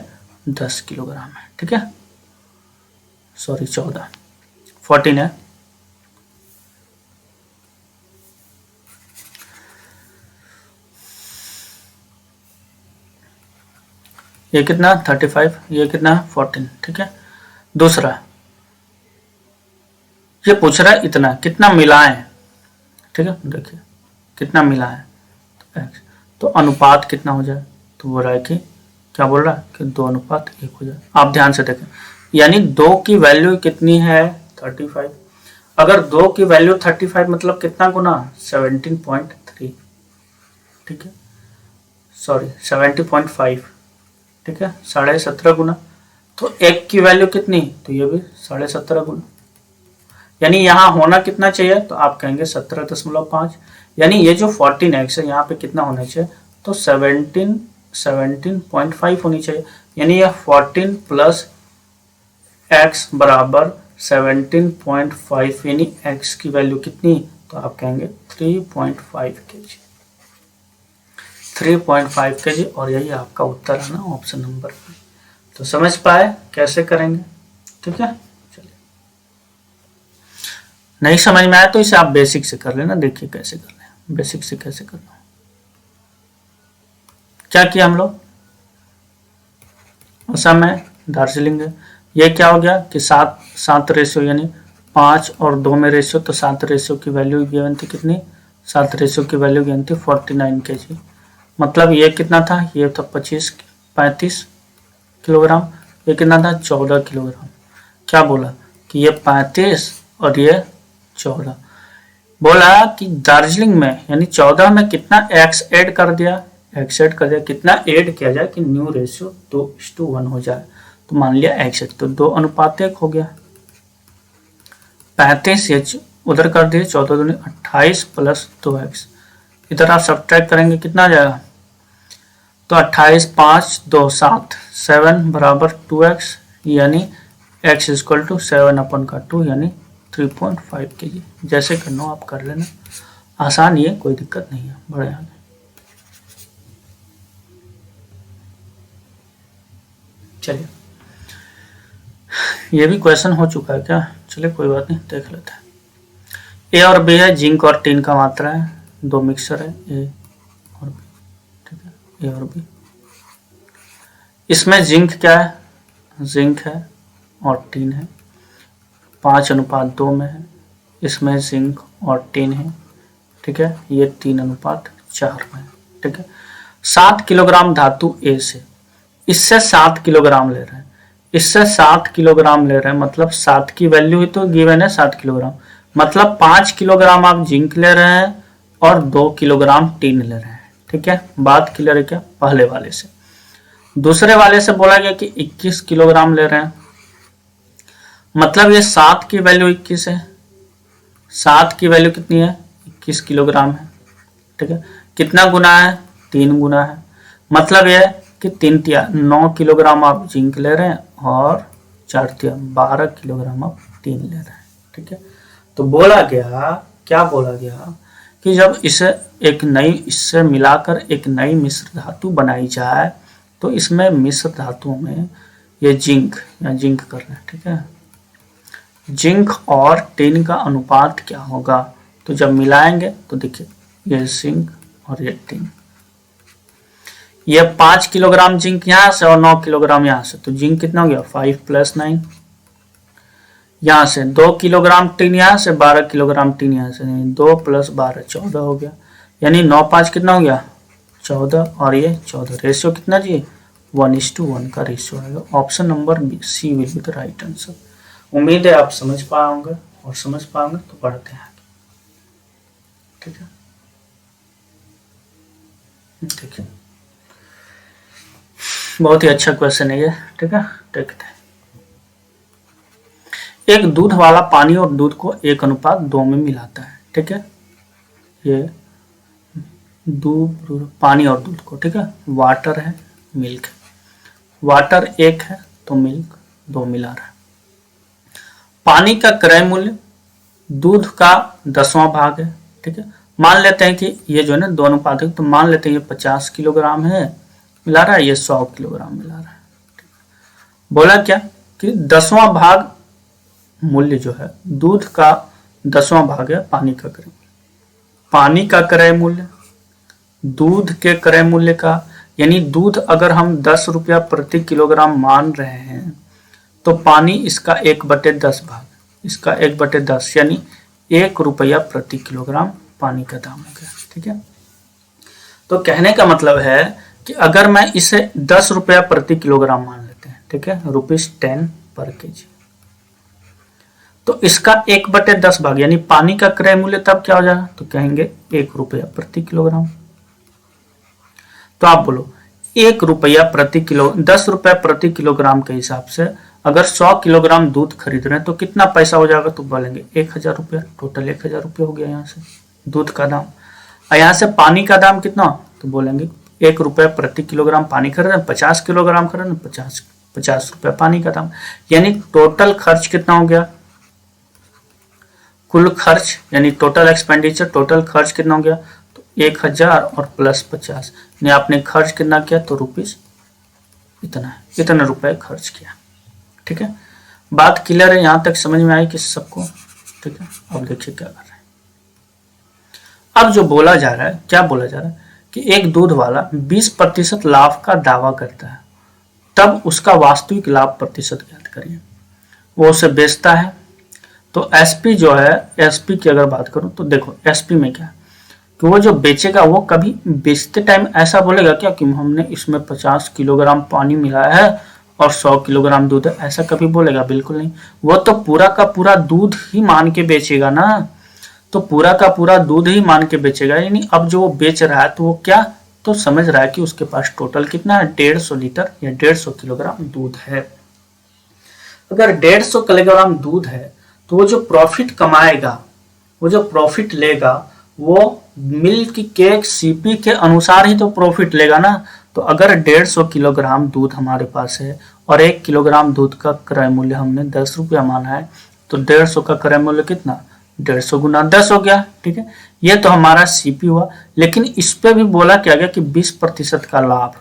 10 किलोग्राम है, ठीक है, सॉरी 14, 14 है। ये कितना 35, ये कितना 14, ठीक है। दूसरा ये पूछ रहा है इतना कितना मिलाएं, ठीक है, देखिए कितना मिलाएं, तो x, तो अनुपात कितना हो जाए, तो बोल रहा है कि क्या बोल रहा है कि 2:1 हो जाए। आप ध्यान से देखें, यानी 2 की वैल्यू कितनी है 35, अगर 2 की वैल्यू 35 मतलब कितना गुना 17.3, ठीक है, सॉरी 70.5, ठीक है, 17.5 गुना, तो 1 की वैल्यू कितनी, तो ये भी 17.5 गुना, यानी यहाँ होना कितना चाहिए, तो आप कहेंगे 17.5, यानी ये जो 14x है यहाँ पे कितना होना चाहिए, तो 17.5 होनी चाहिए। यानी यह 14 प्लस x बराबर 17.5, यानी x की वैल्यू कितनी, तो आप कहेंगे 3.5 kg, 3.5 kg, और यही आपका उत्तर है ना, ऑप्शन नंबर बी। तो समझ पाए कैसे करेंगे, ठीक है। चलिए, नहीं समझ में आया तो इसे आप बेसिक से कर लेना, देखिए कैसे कर लें, बेसिक से कैसे करना। क्या किया हम लोग, असम है, दार्जिलिंग है, ये क्या हो गया कि 7 रेशियो, यानी 5 और 2 में रेशियो, तो 7 रेशियो की वैल्यू गिवन थी कितनी, 7 रेशियो की वैल्यू गिवन थी 49 kg। मतलब ये कितना था, ये था 35 किलोग्राम, ये कितना था 14 किलोग्राम। क्या बोला कि ये 35 और ये 14, बोला कि दार्जिलिंग में यानी 14 में कितना x ऐड कर दिया, कितना ऐड किया जाए कि न्यू रेशियो 2:1 हो जाए। तो मान लिया x, तो 2:1 हो गया, 35 उधर कर दिए, 14 दूनी 28 प्लस 2x, इधर आप सब्ट्रैक्ट करेंगे कितना आ जाएगा, तो 28 5 2 7 7 बराबर 2x, यानी x इक्वल टू 7/2, यानी 3.5 kg। जैसे करना आप कर लेना, आसान ही है, कोई दिक्कत नहीं है, बड़े आगे। चलिए, ये भी क्वेश्चन हो चुका है क्या, चलिए कोई बात नहीं, देख लेते हैं। ए और बी है, जिंक और टिन का मात्रा है, 2 मिक्सर है, ए और बी, ठीक है, ए और बी। इसमें जिंक क्या है, जिंक है और टिन है, 5:2 में है। इसमें जिंक और टिन है, ठीक है, ये 3:4 में है, ठीक है। 7 किलोग्राम धातु ए से, इससे 7 किलोग्राम ले रहे हैं, इससे 7 किलोग्राम ले रहे हैं, मतलब 7 की वैल्यू ही तो गिवन है 7 किलोग्राम, मतलब 5 किलोग्राम आप जिंक ले रहे हैं और 2 किलोग्राम टिन ले रहे हैं, ठीक है। बात क्लियर है क्या, पहले वाले से। दूसरे वाले से बोला गया कि 21 किलोग्राम ले रहे हैं, मतलब ये 7 की वैल्यू 21 है, 7 की वैल्यू कितनी है, 21 किलोग्राम है, ठीक है। कितना गुना है, 3 गुना है, मतलब यह कि 9 किलोग्राम आप जिंक ले रहे हैं और 12 किलोग्राम आप टिन ले रहे हैं, ठीक है। तो बोला गया, क्या बोला गया कि जब इसे इससे मिलाकर एक नई मिश्र धातु बनाई जाए, तो इसमें मिश्र धातुओं में ये जिंक कर रहे हैं, ठीक है, जिंक और टिन का अनुपात क्या होगा, तो जब मिलाएंगे तो देखिए ये जिंक और ये टिन, ये 5 किलोग्राम जिंक यहाँ से और 9 किलोग्राम यहाँ से, तो जिंक कितना हो गया 5 + 9, यहाँ से 2 किलोग्राम टिन यहाँ से, 12 किलोग्राम टिन यहाँ से, 2 + 12 14 हो गया, यानी 9 5 कितना हो गया 14, और ये 14, रेशियो कितना जी 1:1 का रेशियो आएगा। Option number B, C will be the right answer. उम्मीद है आप समझ पाओगे, और समझ पाओगे तो बढ़ते हैं आगे, ठीक है। देखिए, बहुत ही अच्छा क्वेश्चन है ये, ठीक है, देखते हैं। एक दूध वाला पानी और दूध को 1:2 में मिलाता है, ठीक है, ये दूध, पानी और दूध को, ठीक है, वाटर है, मिल्क है, वाटर 1 है तो मिल्क 2 मिला रहा है। पानी का क्रय मूल्य दूध का 10वां भाग है, ठीक है। मान लेते हैं कि ये जो है ना 2 अनुपात है, तो मान लेते हैं ये 50 किलोग्राम है मिला रहा है, ये 100 किलोग्राम मिला रहा है, ठीक है। बोला क्या कि 10वां भाग मूल्य जो है, दूध का 10वां भाग है पानी का क्रय, पानी का क्रय मूल्य दूध के क्रय मूल्य का, यानी दूध अगर हम 10 रुपया प्रति किलोग्राम मान रहे हैं, तो पानी इसका 1/10 भाग, इसका 1/10, यानी 1 रुपया प्रति किलोग्राम पानी का दाम हो गया, ठीक है। तो कहने का मतलब है कि अगर मैं इसे 10 रुपया प्रति किलोग्राम मान लेते हैं, ठीक है, ₹10 पर kg, तो इसका 1/10 भाग, यानी पानी का क्रय मूल्य तब क्या हो जाएगा, तो कहेंगे 1 रुपया प्रति किलोग्राम। तो आप बोलो 1 रुपया प्रति किलो, 10 रुपया प्रति किलोग्राम के हिसाब से अगर 100 किलोग्राम दूध खरीद रहे हैं तो कितना पैसा हो जाएगा, तो बोलेंगे 1000 रुपया, टोटल 1000 रुपया हो गया यहाँ से दूध का दाम। और यहाँ से पानी का दाम कितना, तो बोलेंगे 1 रुपया प्रति किलोग्राम पानी खरीद रहे हैं, 50 किलोग्राम खरीद रहे हैं, 50 रुपया पानी का दाम। यानी टोटल खर्च कितना हो गया, कुल खर्च यानी टोटल एक्सपेंडिचर, टोटल खर्च कितना हो गया, तो 1000 और प्लस 50, यानी आपने खर्च कितना किया, तो रुपीज इतना रुपए खर्च किया। ठीक है, बात क्लियर है, यहां तक समझ में आई कि सबको। ठीक है, अब देखिए क्या कर रहे हैं। अब जो बोला जा रहा है, क्या बोला जा रहा है कि एक दूध वाला 20% लाभ का दावा करता है, तब उसका वास्तविक लाभ प्रतिशत ज्ञात करिए। वो उसे बेचता है, तो एसपी जो है, एसपी की अगर बात करूं तो देखो एसपी में क्या कि वो जो बेचेगा वो कभी बेचते टाइम ऐसा बोलेगा क्या कि हमने इसमें 50 किलोग्राम पानी मिलाया है और 100 किलोग्राम दूध है, ऐसा कभी बोलेगा, बिल्कुल नहीं। वो तो पूरा का पूरा दूध ही मान के बेचेगा ना, तो पूरा का पूरा दूध ही मान के बेचेगा। यानी अब जो वो बेच रहा है तो वो क्या, तो समझ रहा है कि उसके पास टोटल कितना है, 150 लीटर या 150 किलोग्राम दूध है। अगर 150 किलोग्राम दूध है तो वो जो प्रॉफिट कमाएगा, वो जो प्रॉफिट लेगा, वो मिल्क केक सीपी के अनुसार ही तो प्रॉफिट लेगा ना। तो अगर 150 किलोग्राम दूध हमारे पास है और 1 किलोग्राम दूध का क्रय मूल्य हमने 10 रुपया माना है, तो 150 का क्रय मूल्य कितना, 150 गुना 10 हो गया। ठीक है, ये तो हमारा सीपी हुआ। लेकिन इस पे भी बोला क्या गया कि 20% का लाभ,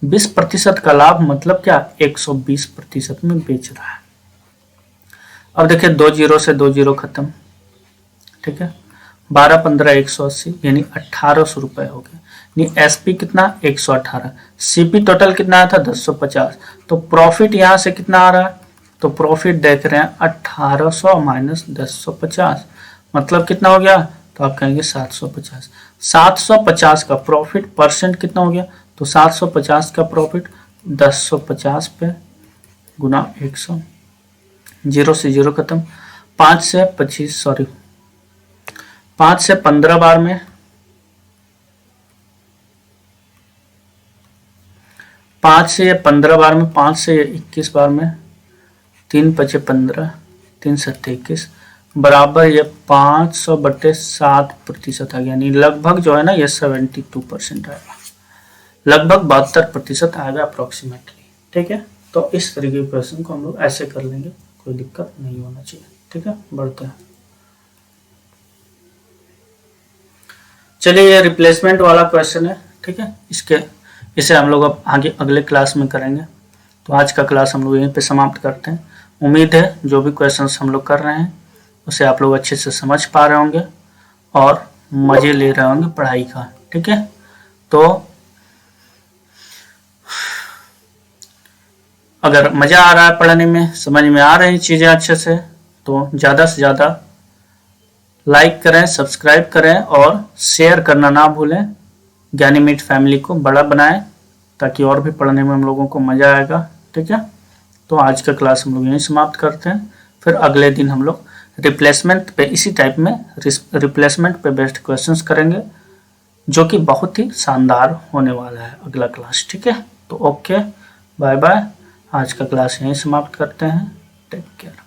20% का लाभ मतलब क्या, 120% में बेच रहा है। अब देखिए 2 जीरो से 2 जीरो खत्म। ठीक है, 12 15 180 यानी 1800 रुपए हो गए। यानी एसपी कितना, 118। सीपी टोटल कितना आया था, 1050। तो प्रॉफिट यहां से कितना आ रहा है, तो प्रॉफिट देख रहे हैं 1800 माइनस 1050, मतलब कितना हो गया, तो आप कहेंगे 750। 750 का प्रॉफिट परसेंट कितना हो गया, तो 750 का प्रॉफिट 1050 पे गुना 100, जीरो से जीरो खत्म। 5 से 15 बार में, 5 से 15 बार में, 5 से 21 बार में, 3 5 15, 3 7 21 बराबर ये 500/7% आ गया। यानी लगभग जो है ना ये 72% आएगा, लगभग 72% आएगा अप्रोक्सीमेटली। ठीक है, तो इस तरीके के क्वेश्चन को हम लोग ऐसे कर लेंगे, कोई दिक्कत नहीं होना चाहिए। ठीक है, बढ़ते हैं। चलिए ये रिप्लेसमेंट वाला क्वेश्चन है। ठीक है, इसे हम लोग अब आगे अगले क्लास में करेंगे। तो आज का क्लास हम लोग यहीं पे समाप्त करते हैं। उम्मीद है जो भी क्वेश्चंस हम लोग कर रहे हैं उसे आप लोग अच्छे से समझ पा रहे होंगे और मजे ले रहे होंगे पढ़ाई का। ठीक है, तो अगर मजा आ रहा है पढ़ने में, समझ में आ रही चीजें अच्छे से, तो ज्यादा से ज्यादा लाइक करें, सब्सक्राइब करें और शेयर करना ना भूलें। ज्ञानी मीट फैमिली को बड़ा बनाएं ताकि और भी पढ़ने में हम लोगों को मजा आएगा। ठीक है, तो आज का क्लास हम लोग यहीं समाप्त करते हैं। फिर अगले दिन हम लोग रिप्लेसमेंट पे, इसी टाइप में रिप्लेसमेंट पे बेस्ड क्वेश्चंस करेंगे, जो कि बहुत ही शानदार होने वाला है अगला क्लास। ठीक है, तो ओके, बाय बाय। आज का क्लास यहीं समाप्त करते हैं। Take care.